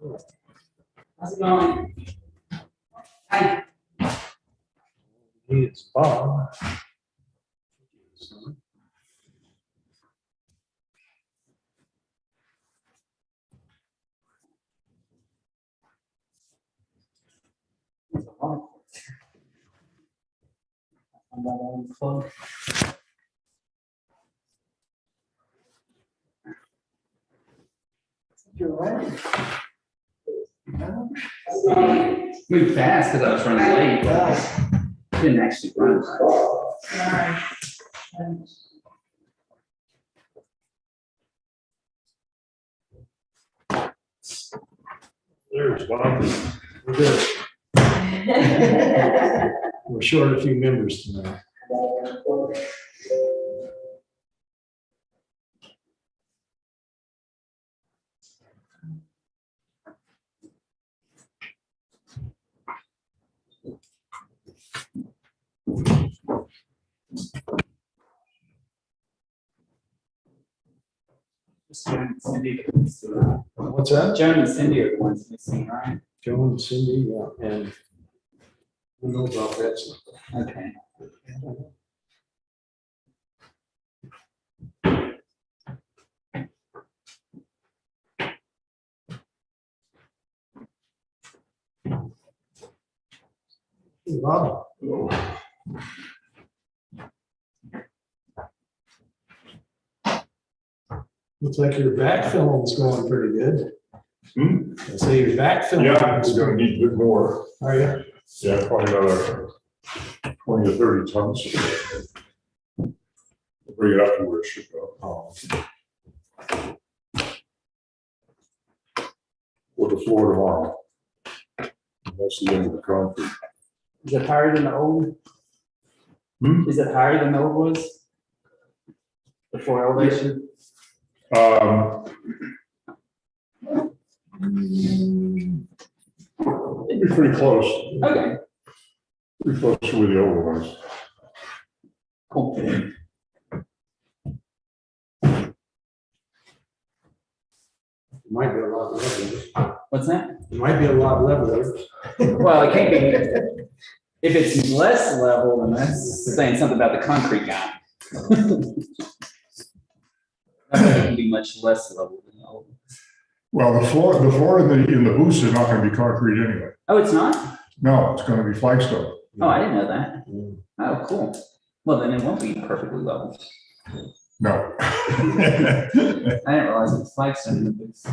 How's it going? Hi. It's Bob. There's a lot of cords here. I'm not on plug. You're right. Moved fast because I was running late, but didn't actually run. All right. There's Bob. We're good. We're short a few members tonight. Just Joan and Cindy. What's that? Joan and Cindy are the ones missing, right? Joan and Cindy, yeah, and we know about that. Okay. Hey, Bob. Looks like your backfilling's going pretty good. I say your backfilling. Yeah, we're gonna need a bit more. Are you? Yeah, probably another 20 to 30 tons. Bring it up to where it should go. Oh, With the floor tomorrow. That's the end of the concrete. Is it higher than the old? Is it higher than the old was? The floor elevation? It'd be pretty close, Okay, pretty close to where the old one was. cool. it might be a lot leveler. What's that? It might be a lot leveler. Well, it can't be. If it's less level, then that's saying something about the concrete guy. I think it can be much less level than the old. Well, the floor in the booths is not gonna be concrete anyway. Oh, it's not? No, it's gonna be flagstone. Oh, I didn't know that. Oh, cool. Well, then it won't be perfectly level. No. I didn't realize it was flagstone in the booth.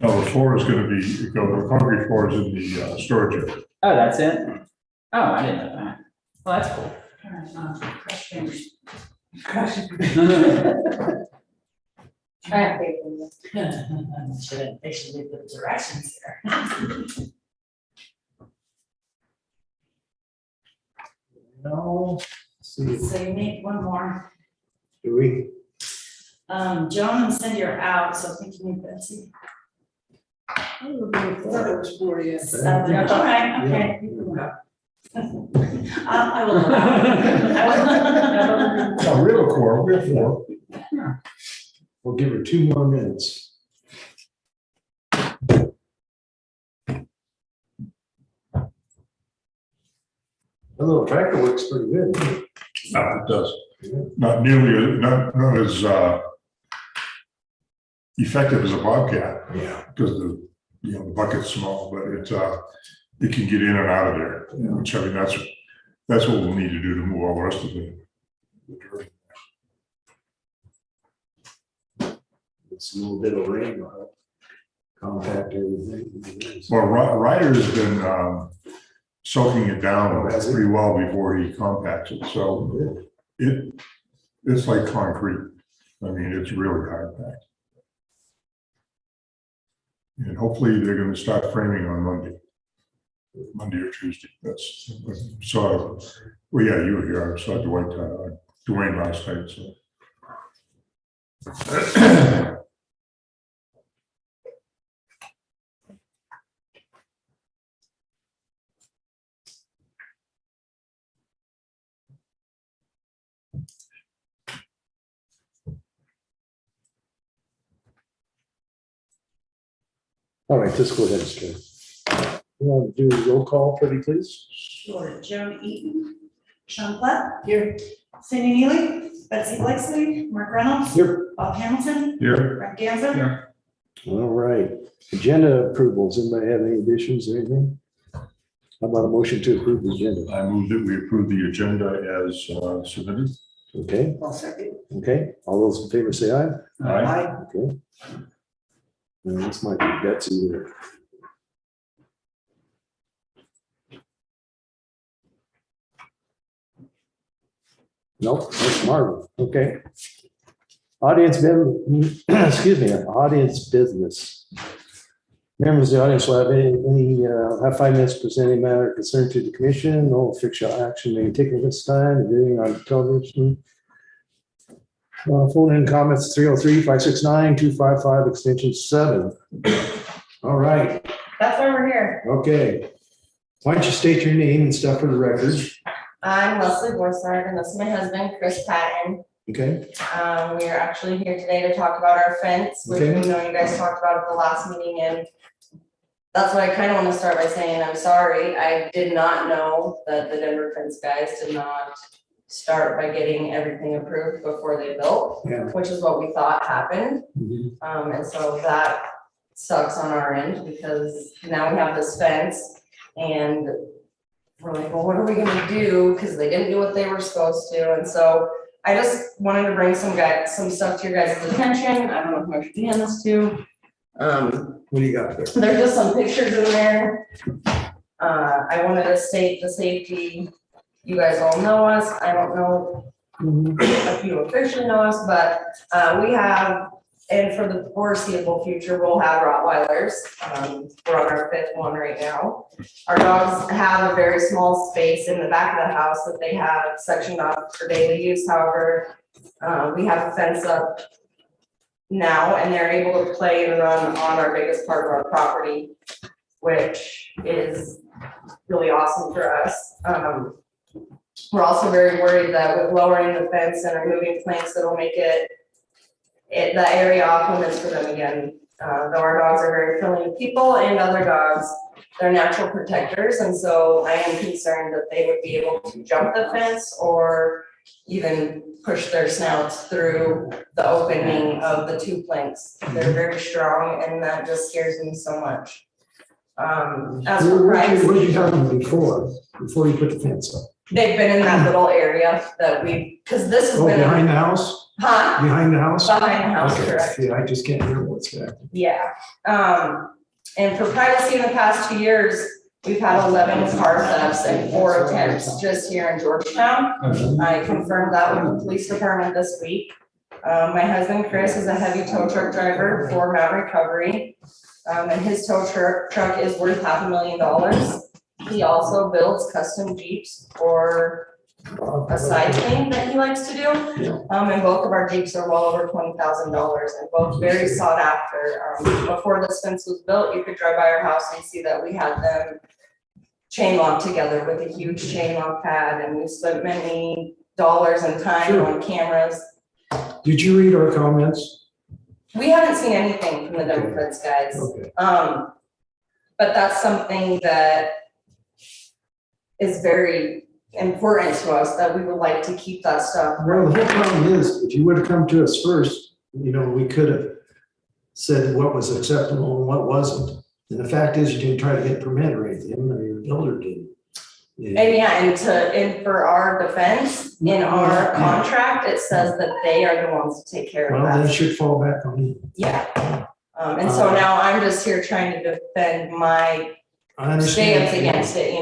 No, the floor is gonna be, the concrete floor is in the storage area. Oh, that's it? Oh, I didn't know that. Well, that's cool. Crush fingers. Crush. They should leave the directions there. No, see, So you need one more. do we? Joan and Cindy are out, so I think you need Betsy. For you. All right, okay. You can go. I will allow it. I will. No, we have a core, we have four. We'll give her 2 more minutes. That little tractor works pretty good. It does. Not nearly, not as effective as a Bobcat, Yeah. because the bucket's small, but it can get in and out of there. Which, I mean, that's what we'll need to do to move all the rest of the dirt. It's a little bit of rain on it. Compact everything. Well, Ryder's been soaking it down pretty well before he compacts it, so it's like concrete. I mean, it's really hard packed. And hopefully they're gonna start framing on Monday or Tuesday. That's, so, well, yeah, you were here. I saw Dwayne last night, so. All right, let's go ahead and start. You want to do a roll call, pretty please? Sure, Joan Eaton, Sean Platt. Here. Cindy Neely, Betsy Blakeslee, Mark Reynolds. Here. Bob Hamilton, Here, Brett Ganzer. Here. All right, agenda approvals. Anybody have any additions or anything? How about a motion to approve the agenda? I move that we approve the agenda as submitted. Okay, I'll second. okay. All those in favor say aye. Aye. Okay. And this might be Betsy there. Nope, that's Marvin. Okay. Audience, excuse me, audience business. Members of the audience will have 5 minutes to present any matter concerned to the commission. No official action may be taken at this time. Viewing on television. Phone in comments 303-569-255 extension 7. All right, That's why we're here. okay. Why don't you state your name and stuff for the record? I'm Leslie Borsard, and this is my husband, Chris Patton. Okay, We are actually here today to talk about our fence, which we Okay. know you guys talked about at the last meeting, and that's what I kind of want to start by saying, I'm sorry, I did not know that the Denver fence guys did not start by getting everything approved before they built, yeah. which is what we thought happened. Mhm. And so that sucks on our end because now we have this fence and we're like, well, what are we gonna do? Because they didn't do what they were supposed to. And so I just wanted to bring some stuff to your guys' attention. I don't know who I should hand this to. What do you got there? There's just some pictures in there. I wanted to state the safety. You guys all know us. I don't know if you officially know us, but we have, and for the foreseeable future, we'll have Rottweilers. We're on our 5th one right now. Our dogs have a very small space in the back of the house that they have sectioned off for daily use. However, we have a fence up now and they're able to play and run on our biggest part of our property, which is really awesome for us. We're also very worried that with lowering the fence and removing planks, it'll make the area off limits for them again. Though our dogs are very friendly to people and other dogs, they're natural protectors, and so I am concerned that they would be able to jump the fence or even push their snouts through the opening of the 2 planks. They're very strong, and that just scares me so much. As for price, Where did you have them before you put the fence up? they've been in that little area that because this has Oh, been, behind the house? huh? Behind the house? Behind the house, Okay. correct. Yeah, I just can't hear what's back. Yeah, and for privacy in the past 2 years, we've had 11 car thefts and 4 attempts just here in Georgetown. I confirmed that with the police department this week. My husband Chris is a heavy tow truck driver for Mountain Recovery. And his tow truck is worth $500,000. He also builds custom Jeeps for a side thing that he likes to do. And both of our Jeeps are well over $20,000 and both very sought after. Before this fence was built, you could drive by our house and see that we had them chain locked together with a huge chain lock pad, and we spent many dollars and time on cameras. Did you read our comments? We haven't seen anything from the Denver fence guys. Okay. But that's something that is very important to us, that we would like to keep that stuff. Well, the whole problem is, if you would have come to us first, we could have said what was acceptable and what wasn't. And the fact is, you didn't try to get permit or anything, or your builder did. And yeah, and for our defense, in our contract, it says that they are the ones to take care of Well, then it that. should fall back on you. Yeah. And so now I'm just here trying to defend my I understand. stance against it,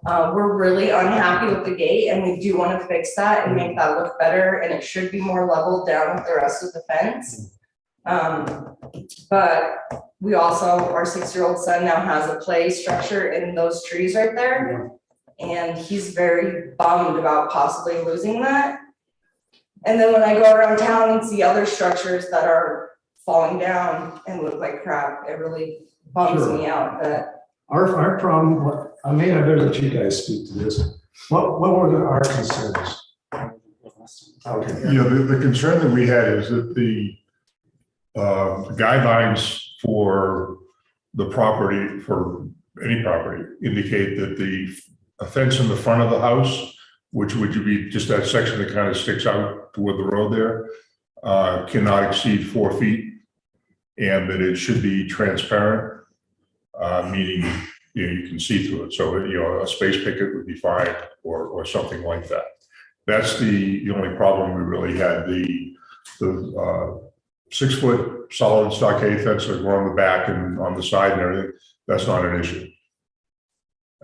we're really unhappy with the gate and we do want to fix that and make that look better, and it should be more leveled down with the rest of the fence. But we also, our 6-year-old son now has a play structure in those trees right there. And he's very bummed about possibly losing that. And then when I go around town and see other structures that are falling down and look like crap, it really bums me out that. Our problem, I may have better let you guys speak to this. What were our concerns? Okay. Yeah, the concern that we had is that the guidelines for the property, for any property, indicate that a fence in the front of the house, which would be just that section that kind of sticks out toward the road there, cannot exceed 4 feet, and that it should be transparent, meaning, you can see through it. So, a space picket would be fine, or something like that. That's the only problem we really had. The 6-foot solid stockade fence that were on the back and on the side and everything, that's not an issue.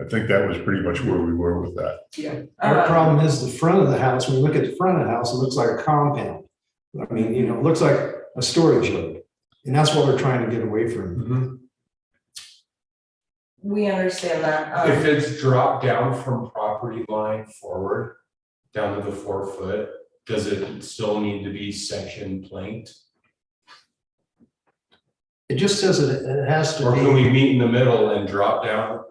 I think that was pretty much where we were with that. Our problem is the front of the house. When you look at the front of the house, it looks like a compound. I mean, it looks like a storage yard. And that's what we're trying to get away from. We understand that. If it's dropped down from property line forward, down to the 4 foot, does it still need to be section planked? It just says that it has to Or can be, we meet in the middle and drop down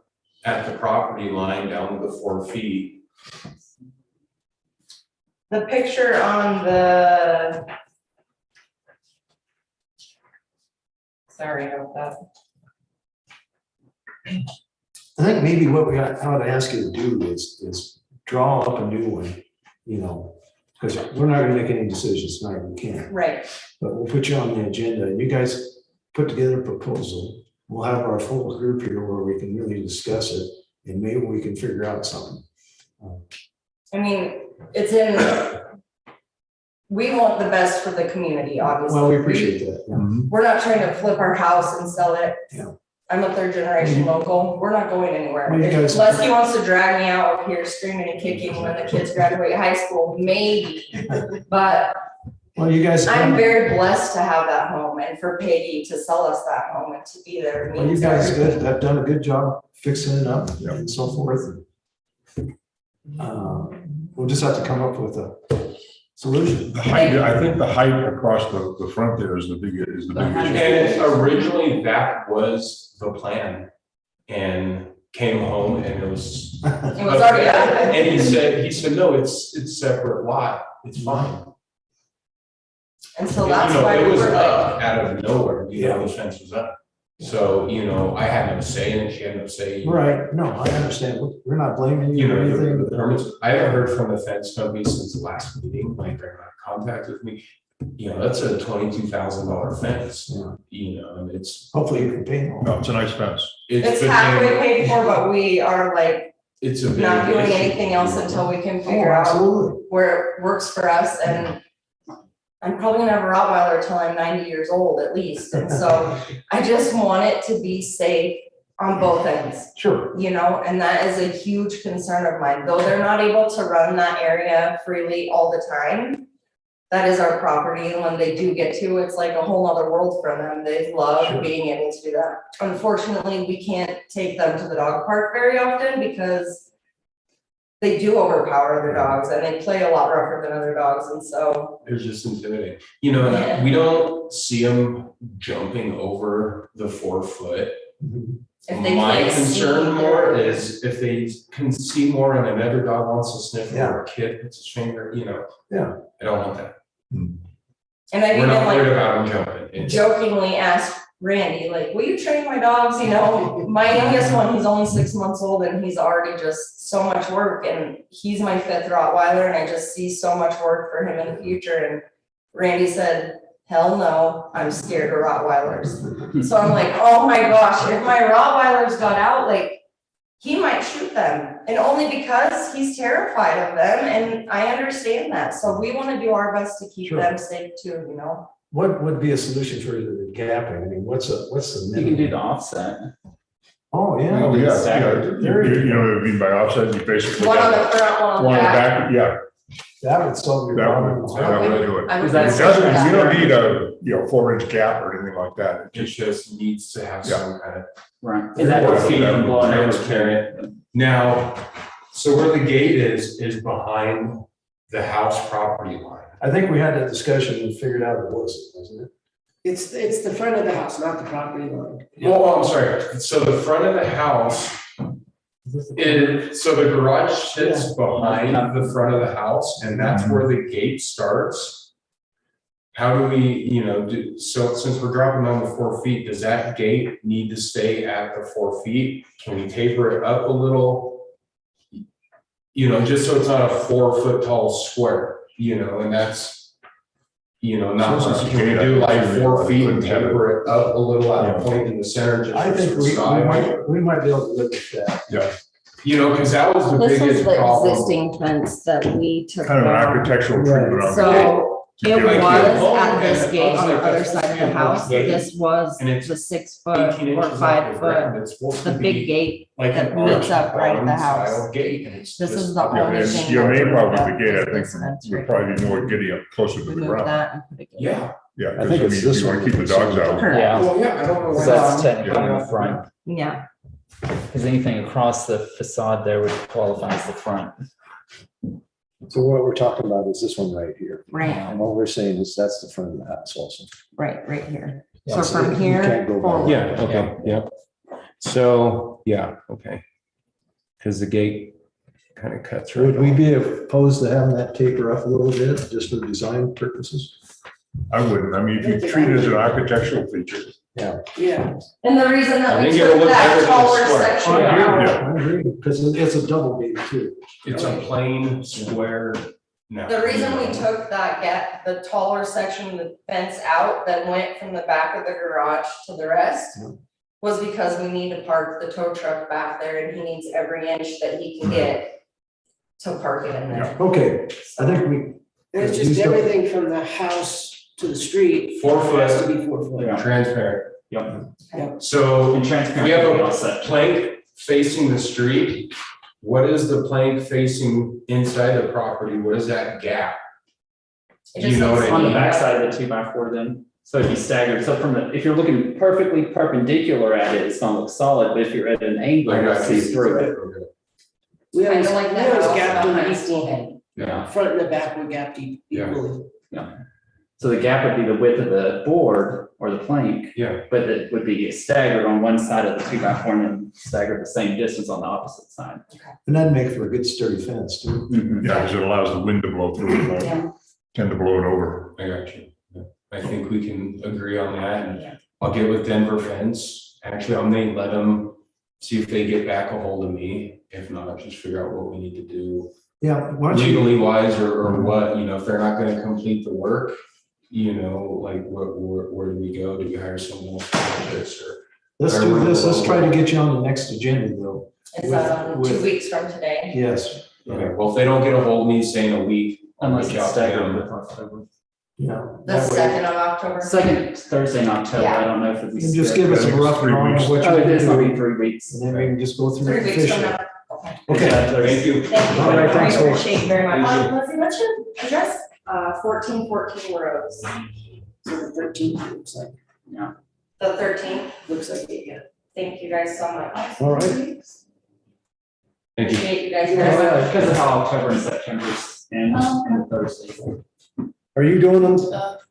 at the property line down to the 4 feet? The picture on the. Sorry about that. I think maybe what we ought to ask you to do is draw up a new one, because we're not gonna make any decisions tonight, we can't. Right. But we'll put you on the agenda and you guys put together a proposal. We'll have our full group here where we can really discuss it and maybe we can figure out something. I mean, we want the best for the community, obviously. Well, we appreciate that. Yeah. We're not trying to flip our house and sell it. Yeah. I'm a 3rd generation local. We're not going anywhere. Well, you guys- Unless he wants to drag me out up here screaming and kicking when the kids graduate high school, maybe. But Well, you guys. I'm very blessed to have that home and for Peggy to sell us that home and to be there. Well, you means guys everything. have done a good job fixing it up Yeah. and so forth. We'll just have to come up with a solution. The height, I think the height across the front there is the big issue. And originally that was the plan, and came home and it was. It was already up. And he said, no, it's separate lot, it's fine. And so that's You know, why it we was were like, up out of nowhere, the fence was up. So, I had no say in it, she had no say. Right, no, I understand. We're not blaming you or The anything. permits, I haven't heard from the fence company since the last meeting, like they're not in contact with me. That's a $22,000 fence, Yeah. and it's. Hopefully you can pay more. No, it's a nice fence. it's been- halfway paid for, but we are like It's a big not doing issue. anything else until we can Oh, figure out absolutely. where it works for us. And I'm probably gonna have a Rottweiler till I'm 90 years old at least. And so I just want it to be safe on both ends. Sure. And that is a huge concern of mine, though they're not able to run that area freely all the time. That is our property, and when they do get to, it's like a whole other world for them. They love Sure. being able to do that. Unfortunately, we can't take them to the dog park very often because they do overpower other dogs and they play a lot rougher than other dogs, and so. They're just intimidating, Yeah. and we don't see them jumping over the 4 foot. If they My can't concern see- more is if they can see more and another dog wants to sniff Yeah. or a kid puts his finger, Yeah. I don't want that. And I've We're even not worried like about them jumping. It's- jokingly asked Randy, like, will you train my dogs? My youngest one, he's only 6 months old and he's already just so much work, and he's my 5th Rottweiler and I just see so much work for him in the future. And Randy said, hell no, I'm scared of Rottweilers. So I'm like, oh my gosh, if my Rottweilers got out, like, he might shoot them, and only because he's terrified of them, and I understand that. So we wanna do our best to keep Sure. them safe too, What would be a solution for the gapping? I mean, what's the You can do minimum? the offset. Oh, yeah. Oh, yeah, Staggered. yeah. You know what I mean by offset, you basically. One on the front, one on One the on the back. back, yeah, That would solve your that problem. would do it. I Is was that It gonna say doesn't, that. you don't need a, 4-inch gap or anything like that. It just needs to have Yeah. some kind of. Right. Is that the feet and blowing over? Transparent. Now, so where the gate is behind the house property line. I think we had that discussion and figured out it wasn't it? It's the front of the house, not the property line. Oh, I'm sorry. So the front of the house so the garage sits behind the front of the house, and that's where the gate starts. how do we, so since we're dropping down to 4 feet, does that gate need to stay at the 4 feet? Can we taper it up a little? Just so it's not a 4 foot tall square, and that's, not, Since it's a can we gate, do I like think 4 feet and couldn't have it. taper it up a little at a point in the center? Just I for think some we style? might be able to live with that. Yeah, Because that was the This is biggest the problem. existing fence that we took kind of an down. architectural treatment on the So it Yeah, was like that. at this Oh, gate on the okay. other side of the house, Yeah. this was And it's the 6 foot 18 or inches off 5 the foot, ground. It's supposed the to big be gate. like that an meets up right at the arch house. style gate, and it's This just is the up Yeah, only and thing. your that main we problem with moved the up gate, I is think, this fence would right probably be here. more getting up closer to the Remove ground. that and put a gate. Yeah. Yeah, I because think I it's mean, this you want one to keep the dogs out. Correct. Yeah, Well, yeah, I don't know why. because that's not. technically Yeah. the front, Yeah, because anything across the facade there would qualify as the front. So what we're talking about is this one right here. right, And what we're saying is that's the front of the house also. right here. Yeah, So so from you here can't go by forward. Yeah, okay, yep. So, yeah, okay. Because the gate kind of cuts right Would we off. be opposed to having that taper up a little bit, just for design purposes? I wouldn't, I mean, if you treat it as an architectural feature. Yeah. And the reason that I we think it'll took look that better than a taller square. section Yeah. out, I agree, because it's a double gate too. It's a plain square. No. the reason we took the taller section of the fence out that went from the back of the garage to the rest Yeah. was because we need to park the tow truck back there and he needs every inch that he can get to park it in there. Okay, I think we, It's You just still- everything from the house to the street. 4 Has to foot. be 4 foot. Yeah. Transparent. Yep. So And transparent. we have can be a offset. plank facing the street. What is the plank facing inside the property? What is that gap? It You just know needs what to I On the be- backside of the 2x4 then, so it'd be staggered, so from the, if you're looking perfectly perpendicular at it, it's gonna look solid, but if you're at an angle, I you'll got see you. through it. Okay. We always, Kinda like we that always house gapped them behind equal, Stephen. Yeah. front and the back were gapped Yeah. equally. So the gap would be the width of the board or the plank, Yeah, but it would be staggered on one side of the 2x4 and then staggered the same distance on the opposite side. and that'd make for a good sturdy fence too. Yeah, because it allows the wind to blow through, it, won't Yeah. tend to blow it over. I got you. Yeah. I think we can agree on that, and Yeah. I'll get with Denver Fence. Actually, I may let them see if they get back a hold of me. If not, just figure out what we need to do Yeah, why don't you, legally wise or what, if they're not gonna complete the work, like where do we go? Do we hire someone else to do this or? let's do this, let's try to get you on the next agenda though. It's on With- 2 weeks from today. Yes, Okay, well, if they don't get a hold of me, say in a week, I'll Unless reach it's out to staggered them. with October. yeah. The That way- 2nd of October. Second Thursday in October, I don't know if it'd be. And just give us a rough drawing of what Oh, you it is can gonna do, be 3 weeks. and then we can just go through 3 it weeks from officially. now. Okay. Okay, Thank you. Thank you. All right, thanks, I Lee. appreciate you very much. Leslie, what's your address? 1414 Rose. So the 13th looks like, The 13th. looks like it, yeah. Thank you guys so much. all right. Thank you. Appreciate you guys Yeah. very much. Because of how October and September and Thursday. Are you doing them?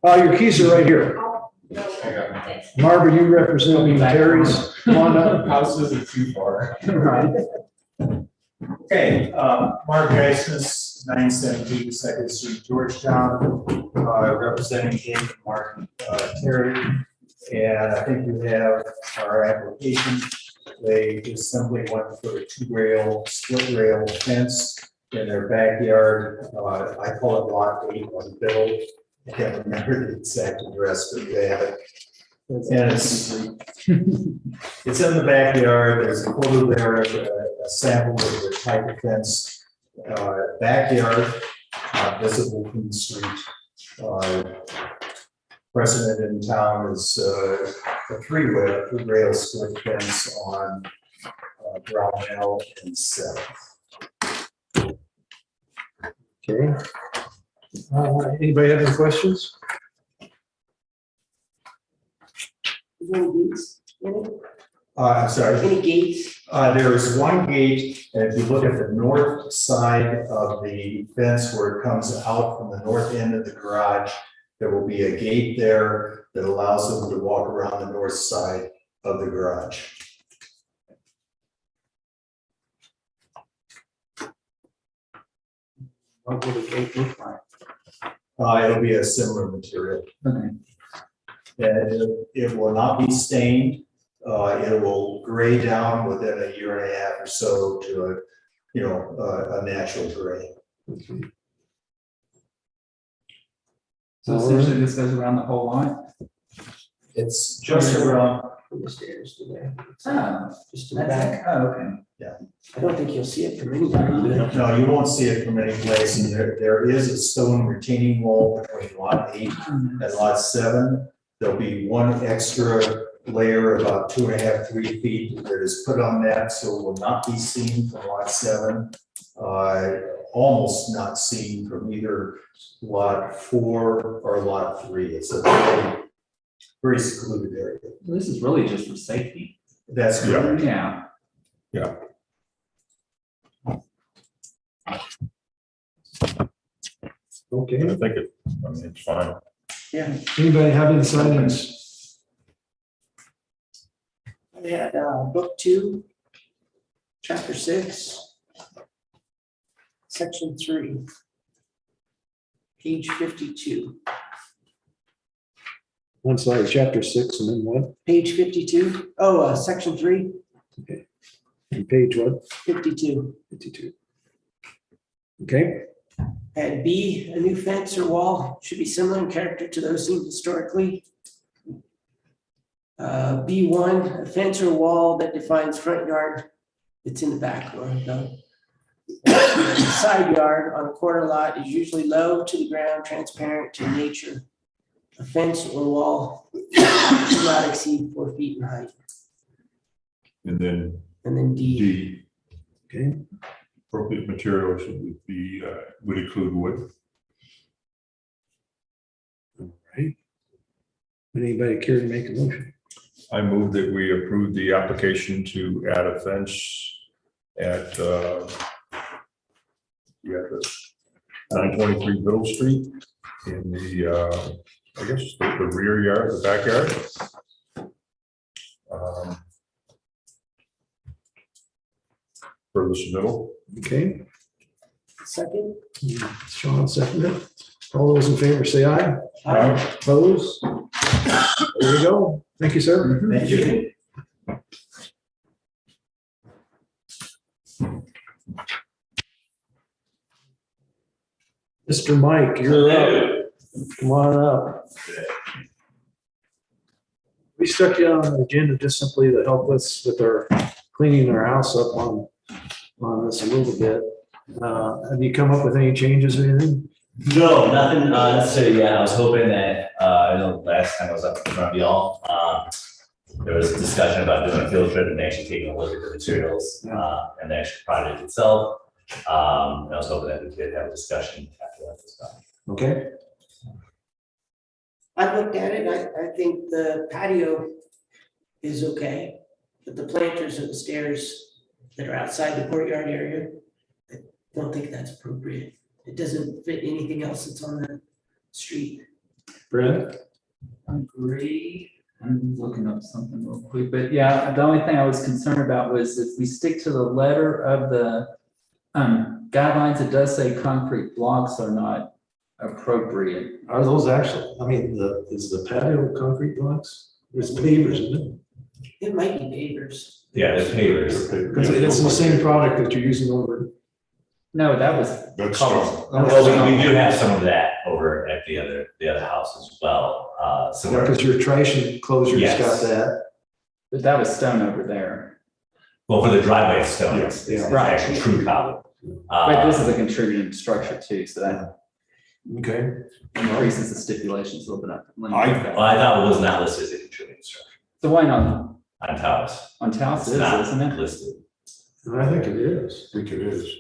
Your keys are right here. I got it. Marv, are you representing Terry's? Come on up. House isn't too far. Right. Okay, Mark Geisness, 917 Second Street, Georgetown, representing James and Mark Terry. And I think you have our application. They just simply want to put a split rail fence in their backyard. I call it lot 8 on Biddle. I can't remember the exact address, but they have it. And it's in the backyard, there's a photo there of a sample of the type of fence, backyard, visible from the street. Precedent in town is a three-rail split fence on Brownell and Seventh. Okay. Anybody have any questions? Is there any gates? I'm sorry. Any gates? There is one gate, and if you look at the north side of the fence where it comes out from the north end of the garage, there will be a gate there that allows them to walk around the north side of the garage. What would the gate look like? It'll be a similar material. Okay. And it will not be stained. It will gray down within a year and a half or so to a natural gray. So essentially this goes around the whole lot? It's just around, From the stairs to there, Oh, just in the back. oh, okay. I don't think you'll see it from anywhere either. no, you won't see it from any place. And there is a stone retaining wall between lot 8 and lot 7. There'll be one extra layer about 2.5, 3 feet that is put on that, so it will not be seen from lot 7. Almost not seen from either lot 4 or lot 3. It's a very secluded area. This is really just for safety. That's correct. Yeah. Okay, I think it's fine. anybody have any sightings? I had, book 2, chapter 6, section 3, page 52. One slide, chapter 6, and then what? Page 52. Oh, section 3, And page what? 52. 52. Okay, And B, a new fence or wall should be similar in character to those seen historically. B1, a fence or wall that defines front yard. It's in the back or the side yard on a corner lot is usually low to the ground, transparent to nature. A fence or wall should not exceed 4 feet in height. And then And then D, D, okay, appropriate material should be, would include wood. all right. Would anybody care to make a motion? I move that we approve the application to add a fence at, the 923 Middle Street in the, I guess, the rear yard, the backyard. Furthest middle. Okay, second. Sean seconded. All those in favor say aye. Opposed? There you go. Thank you, sir. Thank you. Mr. Mike, you're up. Come on up. We stuck you on the agenda just simply to help us with our cleaning our house up on this a little bit. Have you come up with any changes or anything? No, nothing necessarily yet. I was hoping that, I know last time I was up in front of y'all, there was a discussion about doing a field trip and actually taking a look at the materials, and the actual project itself. And I was hoping that we could have a discussion after that was done. Okay, I looked at it, I think the patio is okay, but the planters and the stairs that are outside the courtyard area, I don't think that's appropriate. It doesn't fit anything else that's on the street. Brad? Agree. I'm looking up something real quick, but yeah, the only thing I was concerned about was if we stick to the letter of the guidelines, it does say concrete blocks are not appropriate. Are those actually, I mean, is the patio concrete blocks? It's pavers, isn't It might be neighbors. Yeah, there's pavers. it? Because it's the same product that you're using over. No, that was That's cobblestone. Well, we do have some of that over at the other house as well, similar. Because your trash enclosure's got Yes. that. But that was stone over there. Well, for the driveway stone, it's Yeah. Right. actually true cobble. But this is a contributing structure too, so that Okay. increases the stipulations a little bit. Well, I thought it was not listed as a contributing structure So why not? on Taos. On Taos It's it is, not isn't it? listed. I think it is. I think it is.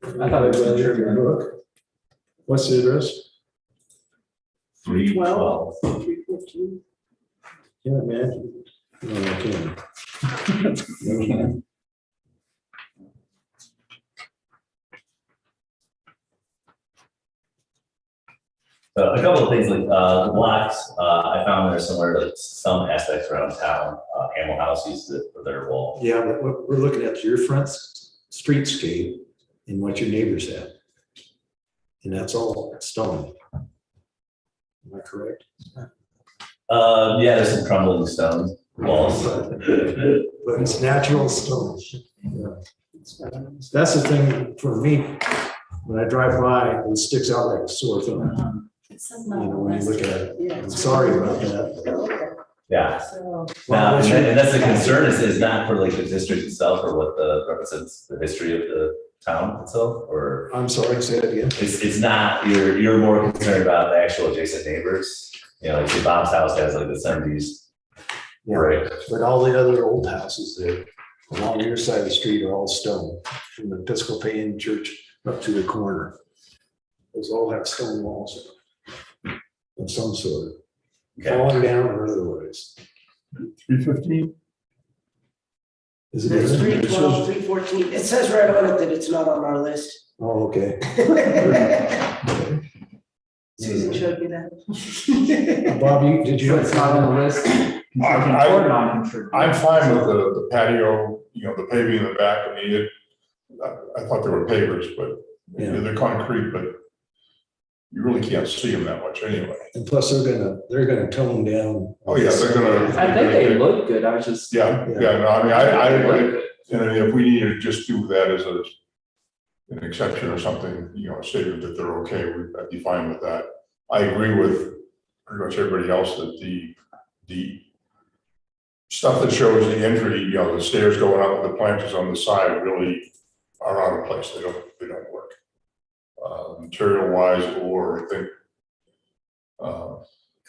I thought it was contributing. Look. What's the address? 312. 314. Can't imagine. No, I can't. So a couple of things like, the blocks, I found they're similar to some aspects around town. Animal House uses it for their wall. Yeah, but we're looking at your front streetscape and what your neighbors have. And that's all stone. Am I correct? Yeah, there's some crumbling stone walls. But it's natural stone. Yeah. That's the thing for me, when I drive by, it sticks out like a sore thumb, It says you no. know, when you look at it. Yeah. I'm sorry about that. Yeah, So, now, and that's the concern is not for like the district itself or what represents the history of the town itself, or I'm sorry, say it again. it's not, you're more concerned about the actual adjacent neighbors. You know, like see Bob's house has like the 70s. Right. But all the other old houses there along your side of the street are all stone, from the Episcopalian church up to the corner. Those all have stone walls of some sort, Okay. falling down or otherwise. 315? Is it? There's in there? 312, 314. It says right on it that it's not on our list. Oh, okay. Susan showed me that. Bob, did you? So it's not on the list, contributing or non-contributing? I'm fine with the patio, you know, the paving in the back. I mean, I thought they were pavers, but Yeah. they're concrete, but you really can't see them that much anyway. And plus, they're gonna tone down. Oh, yeah, they're gonna. I think they look good, I was just. Yeah, no, I mean, and I mean, if we need to just do that as an exception or something, you know, a statement that they're okay, I'd be fine with that. I agree with pretty much everybody else that the stuff that shows the entry, you know, the stairs going up with the planters on the side really are out of place. They don't work. Material wise, or I think,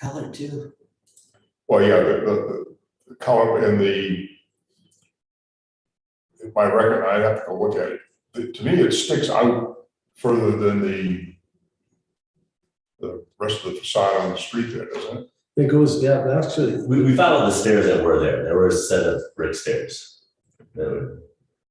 Color too. well, yeah, the color and if my record, I'd have to go look at it. To me, it sticks out further than the rest of the facade on the street there, doesn't it? It goes, yeah, actually, We followed the stairs that were there. There were a set of brick stairs. That were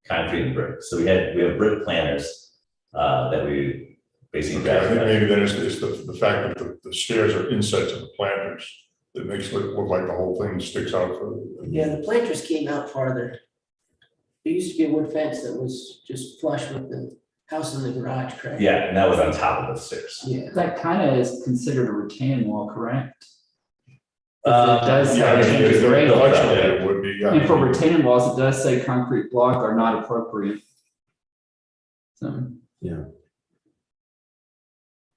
concrete and brick. So we have brick planters that we basically. Okay, I think maybe then it's the fact that the stairs are inset to the planters that makes it look like the whole thing sticks out further. Yeah, the planters came out farther. There used to be a wood fence that was just flush with the house in the garage, correct? Yeah, and that was on top of the stairs. Yeah. That kind of is considered a retaining wall, correct? It Uh, does Yeah, I say mean, changes grade. intellectually, it would be, yeah. And for retaining walls, it does say concrete block are not appropriate. So. Yeah.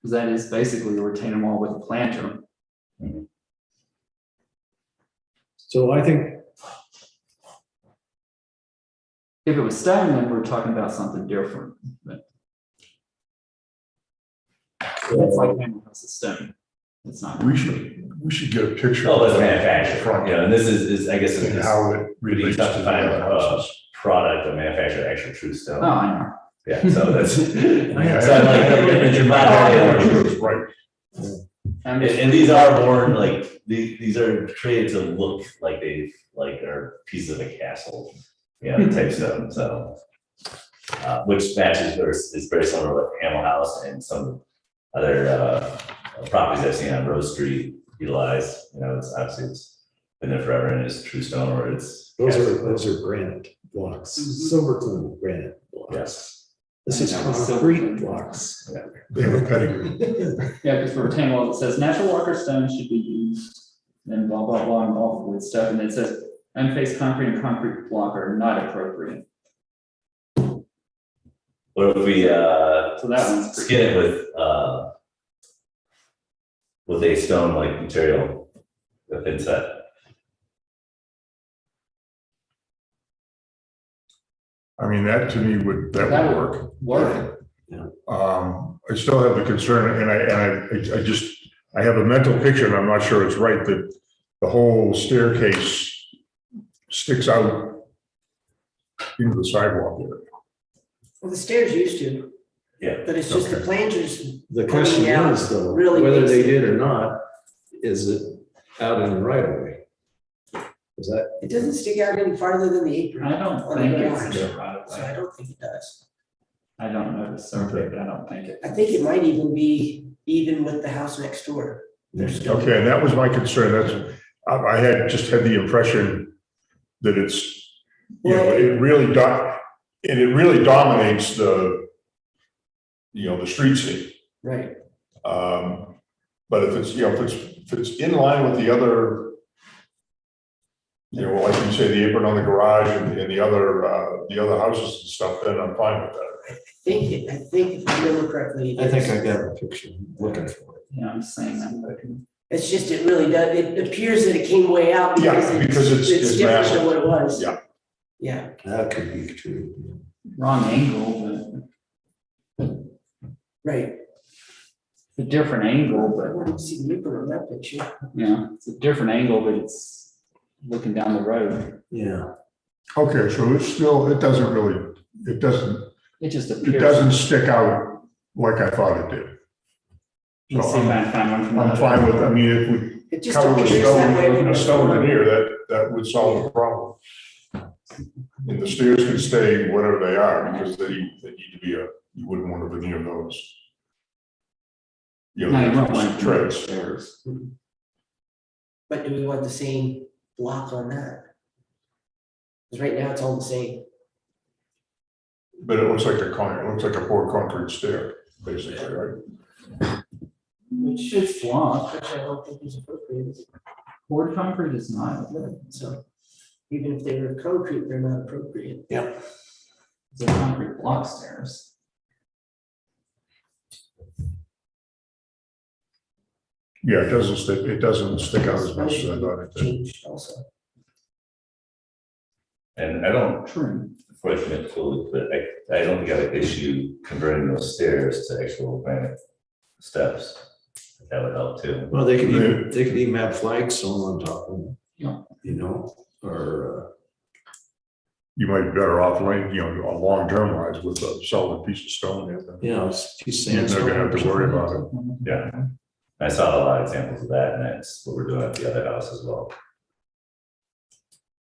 Because that is basically a retaining wall with a planter. so I think, If it was stone, then we're talking about something different, but. It's like hammer house of stone. It's not. We should get a picture. Oh, that's of the manufactured, front, you know, and this is, I guess, and it's how it really relates tough to to the find other a houses. product of manufactured actual true Oh, stone. I know. Yeah, so that's. So Yeah, I'm like, Richard, my- Right. And these are born like, these are created to look like are pieces of a castle, you know, type stone, so. Which matches or is very similar with Hamel House and some other properties I've seen on Rose Street utilized, you know, it's obviously it's been there forever and it's true stone or it's. those are granite blocks, silver clean granite blocks. Yes. This is I know, silver concrete clean. blocks. They have a pedigree. Yeah, because for retaining walls, it says natural rock or stone should be used, then blah, blah, blah, and all with stuff, and it says unfaced concrete and concrete block are not appropriate. What if we So that one's pretty. skin it with a stone like material, the thin set? I mean, that to me would work. Work. I still have the concern, and I have a mental picture, and I'm not sure it's right, that the whole staircase sticks out into the sidewalk there. Well, the stairs used to. Yeah. But it's just the Okay. planters, The question Yeah, is though, really whether they makes it- did or not, is it out in the right of way? Is that, it doesn't stick out any farther than the apron. I don't on the think garage. it's right of So I way. don't think it does. I don't know the survey, but I don't think it. I think it might even be even with the house next door. There's still. Okay, and that was my concern, I had the impression that it's, you know, it really dominates the, you know, the street scene. Right. But But if it's, if it's in line with the other, like you say, the apron on the garage and the other houses and stuff, then I'm fine with that. I think if I remember correctly. I think I got a picture, looking for it. Yeah, I'm saying that, but It's just, it really does, it appears that it came way out Yeah, because because it's it's different massive. than what it was. Yeah. Yeah, That could be true. wrong angle, right. but a different angle, I but, wanted to see the apron on that picture. yeah, it's a different angle, but it's looking down the road. Yeah. Okay, so it's still, it doesn't It just It appears. doesn't stick out like I thought it did. Let's see if I can find one from. I'm fine with, I mean, if we It just cover with appears that way. stone, a stone in here, that would solve the problem. And the stairs can stay whatever they are, because they need to be you wouldn't want to veneer those. No, you won't want Those to treads. stairs. But do we want the same block on that? Because right now it's all the same. But it looks like it looks like a poured concrete stair, basically, right? Which is block. Which I don't think is appropriate, is it? Poured concrete is not. So even if they were concrete, they're not appropriate. It's a concrete block stairs. Yeah, it doesn't stick out as much as I thought it did. Changed also. And I don't, True. before I commit fully, but I don't think I have an issue converting those stairs to actual granite steps. That would help too. Well, they could even have flagstone on top of them. Yeah. You know, or, You might be better off laying, a long-term wise with a solid piece of stone. it's a piece of You're not sandstone. gonna have to worry about it. Yeah. I saw a lot of examples of that, and that's what we're doing at the other house as well.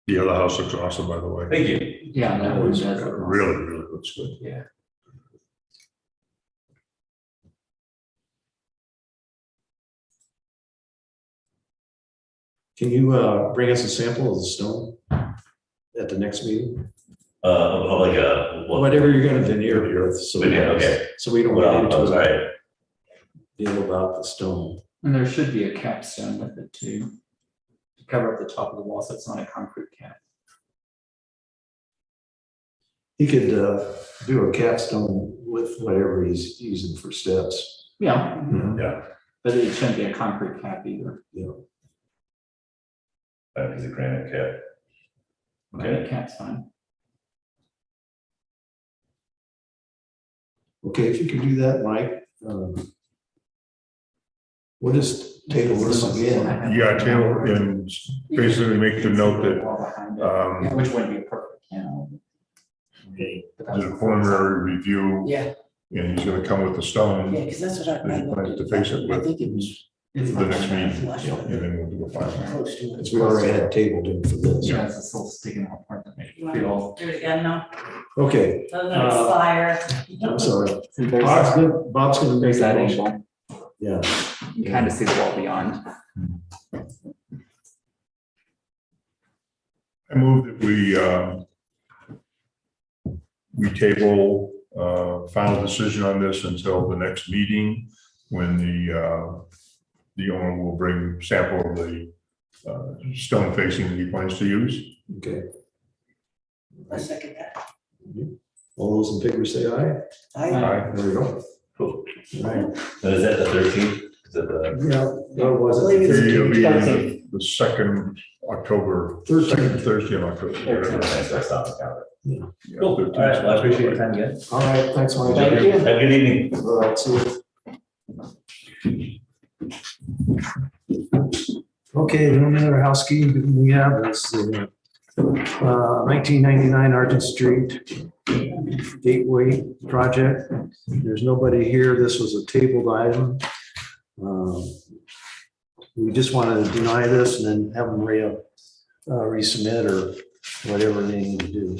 The other house looks awesome, by the way. Thank you. Yeah, that one does. It really, really looks good. Yeah. Can you bring us a sample of the stone at the next meeting? Of like a. Whatever you're gonna veneer with, so Yeah, okay. so we don't Well, get I was into a right. deal about the stone. And there should be a capstone with it too. To cover up the top of the wall, so it's not a concrete cap. He could do a capstone with whatever he's using for steps. Yeah, you know? Yeah, but it shouldn't be a concrete cap either. that is a granite cap. Granite cap's fine. Okay, if you can do that, Mike. We'll just table this again. Yeah, table and basically make the note that, Yeah, which wouldn't be a perfect, there's a preliminary review Yeah, and he's gonna come with the stone yeah, because that's what I He plans looked to at. face it I with think it was the next meeting, flush and then we'll do a final. close to it. Because we already had tabled him for this. Yeah, it's a still sticking out part that makes You you want feel. to do it again now? Okay, Doesn't expire. I'm sorry. See, there's that- Bob's gonna make There's that that motion. angle. Yeah. You kind of see the wall beyond. I move that we table final decision on this until the next meeting, when the owner will bring sample of the stone facing that he plans to use. Okay, I second that. all those in favor say aye. I, There we go. Cool. All right. So is that the 13th? Is that the? Yeah, that was believe it's- It'll be Thursday. the second October, 13th. second Thursday in October. whatever. Thanks, that's not the calendar. Yeah, Cool. All 13th. right, well, I appreciate your time again. All right, thanks, Mike. Thank you. Have a good evening. All right, see you. Okay, the only other housekeeping we have is the 1999 Argent Street Gateway project. There's nobody here. This was a tabled item. We just want to deny this and then have them resubmit or whatever they need to do.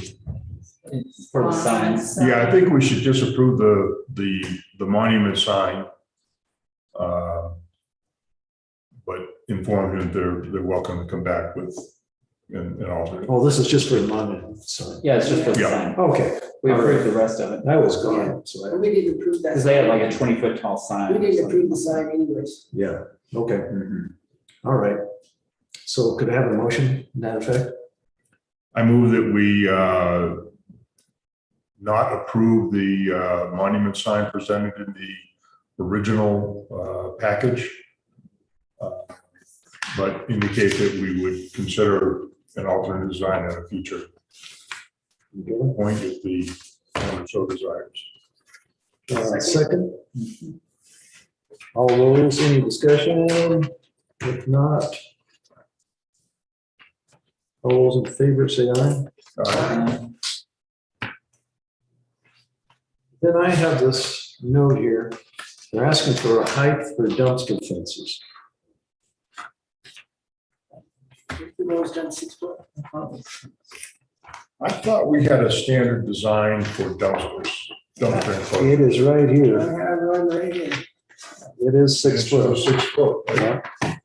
It's for the signs. Yeah, I think we should just approve the monument sign. But inform him they're welcome to come back with an alternate. Oh, this is just for the monument, sorry. Yeah, it's just for the Yeah. sign. Okay, We approved the rest of it. that was gone, so we didn't approve that. Because they had like a 20-foot tall We sign. or didn't something. approve the sign anyways. yeah. Okay, Mm-hmm. all right. So could I have a motion in that effect? I move that we not approve the monument sign presented in the original package, but indicate that we would consider an alternate design at a future Okay. point if the owner so desires. Second? All those, any discussion? If not, all those in favor say aye. Then I have this note here. They're asking for a height for dumpster fences. Those done 6 foot. I thought we had a standard design for dumpsters. Dumpster enclosure. It is right I here. have one right here. It is 6 It shows foot. 6 foot. right? Yeah.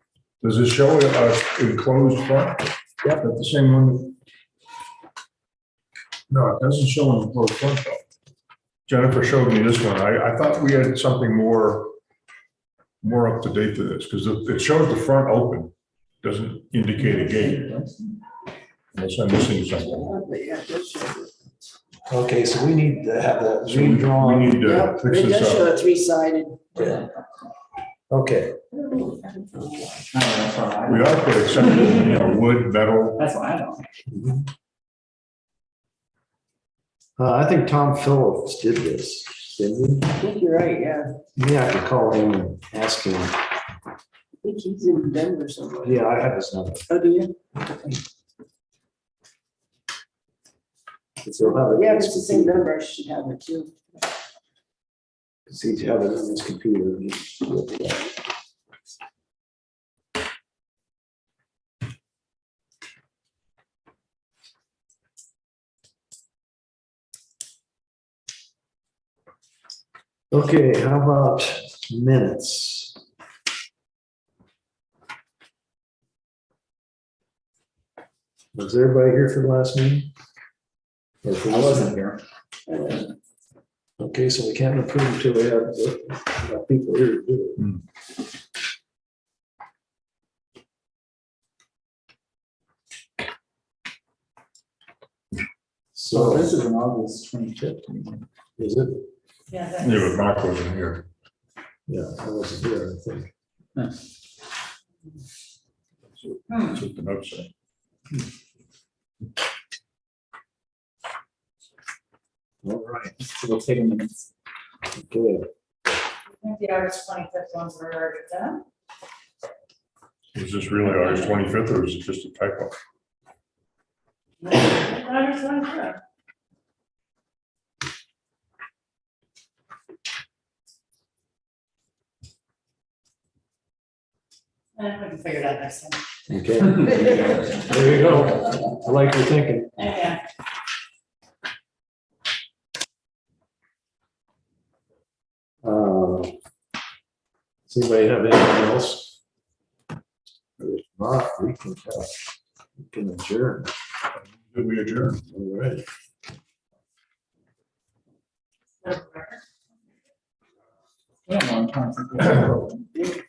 Does it show an enclosed front? Yep. That the same one? No, it doesn't show an enclosed front though. Jennifer showed me this one. I thought we had something more up to date to this, because it shows the front open, doesn't indicate a gate, unless I'm missing something. But yeah, it does show it. Okay, so we need to have that So we redrawn. need to Yep, fix it does this show up. a 3-sided. Okay, We ought to put acceptable, wood, metal. That's why I don't. I think Tom Phillips did this, didn't I think you're right, yeah. he? Yeah, I could call him and ask him. I think he's in Denver somewhere. Yeah, I have his number. Oh, do you? So have it. Yeah, if it's the same number, I should have it too. See, to have it on his computer. Okay, how about minutes? Was everybody here for the last meeting? Or for I this wasn't one? here. Okay, so we can't approve until we have people here to do it. So So, this is an August 25th meeting. is it? Yeah, Yeah, but Mark wasn't here. Yeah, I wasn't here, I think. That's what the notes say. All right, So we'll take a minute. okay. I think the August 25th ones were already done. Was this really August 25th or was it just a typo? August 25th. We can figure it out next time. Okay, there you go. I like your thinking. Yeah. Does anybody have anything else? If not, we can adjourn. Did we adjourn? All right. Yeah, long time since we-